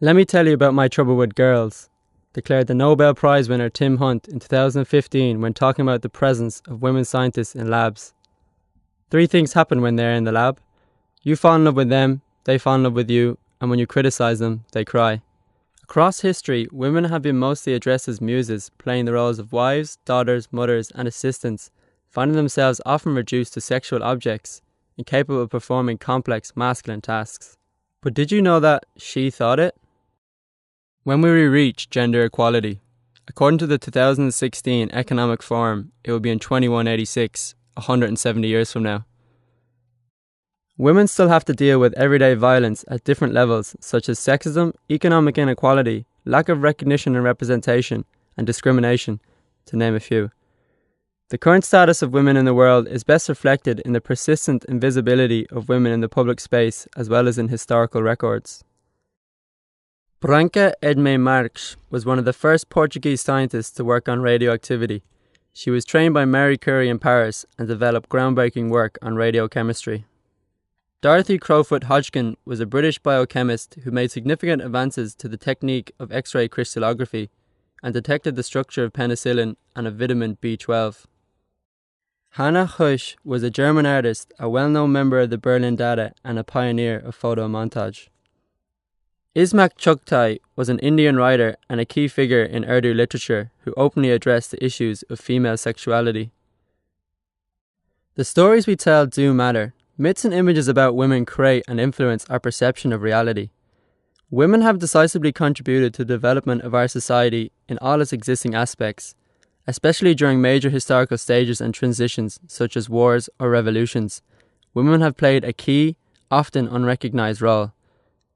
Let me tell you about my trouble with girls, declared the Nobel Prize winner Tim Hunt in 2015 when talking about the presence of women scientists in labs. 3 things happen when they're in the lab. You fall in love with them, they fall in love with you, and when you criticize them, they cry. Across history, women have been mostly addressed as muses, playing the roles of wives, daughters, mothers, and assistants, finding themselves often reduced to sexual objects, incapable of performing complex masculine tasks. But did you know that she thought it? When will we reach gender equality? According to the 2016 Economic Forum, it will be in 2186, 170 years from now. Women still have to deal with everyday violence at different levels, such as sexism, economic inequality, lack of recognition and representation, and discrimination, to name a few. The current status of women in the world is best reflected in the persistent invisibility of women in the public space as well as in historical records. Branca Edme Marques was one of the first Portuguese scientists to work on radioactivity. She was trained by Marie Curie in Paris and developed groundbreaking work on radiochemistry. Dorothy Crowfoot Hodgkin was a British biochemist who made significant advances to the technique of X-ray crystallography and detected the structure of penicillin and of vitamin B12. Hannah Husch was a German artist, a well-known member of the Berlin Dada and a pioneer of photomontage. Ismak Chugtai was an Indian writer and a key figure in Urdu literature who openly addressed the issues of female sexuality. The stories we tell do matter. Myths and images about women create and influence our perception of reality. Women have decisively contributed to the development of our society in all its existing aspects, especially during major historical stages and transitions such as wars or revolutions. Women have played a key, often unrecognized role.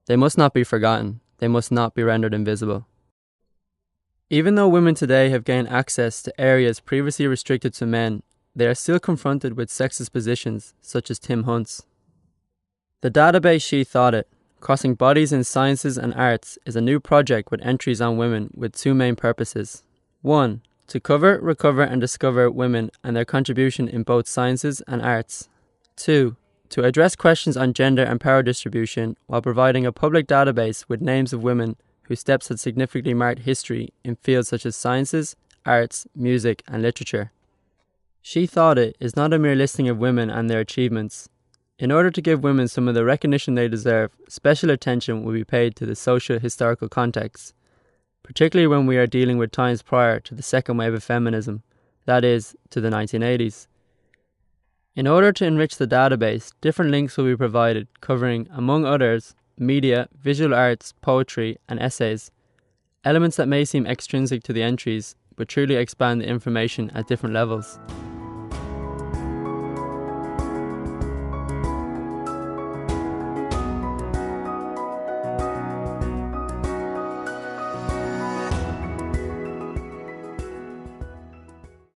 They must not be forgotten. They must not be rendered invisible. Even though women today have gained access to areas previously restricted to men, they are still confronted with sexist positions, such as Tim Hunt's. The database She Thought It, Crossing Bodies in Sciences and Arts, is a new project with entries on women with 2 main purposes. 1. To cover, recover and discover women and their contribution in both sciences and arts. 2. To address questions on gender and power distribution while providing a public database with names of women whose steps had significantly marked history in fields such as sciences, arts, music and literature. She Thought It is not a mere listing of women and their achievements. In order to give women some of the recognition they deserve, special attention will be paid to the socio-historical context, particularly when we are dealing with times prior to the second wave of feminism, that is, to the 1980s. In order to enrich the database, different links will be provided covering, among others, media, visual arts, poetry, and essays, elements that may seem extrinsic to the entries, but truly expand the information at different levels.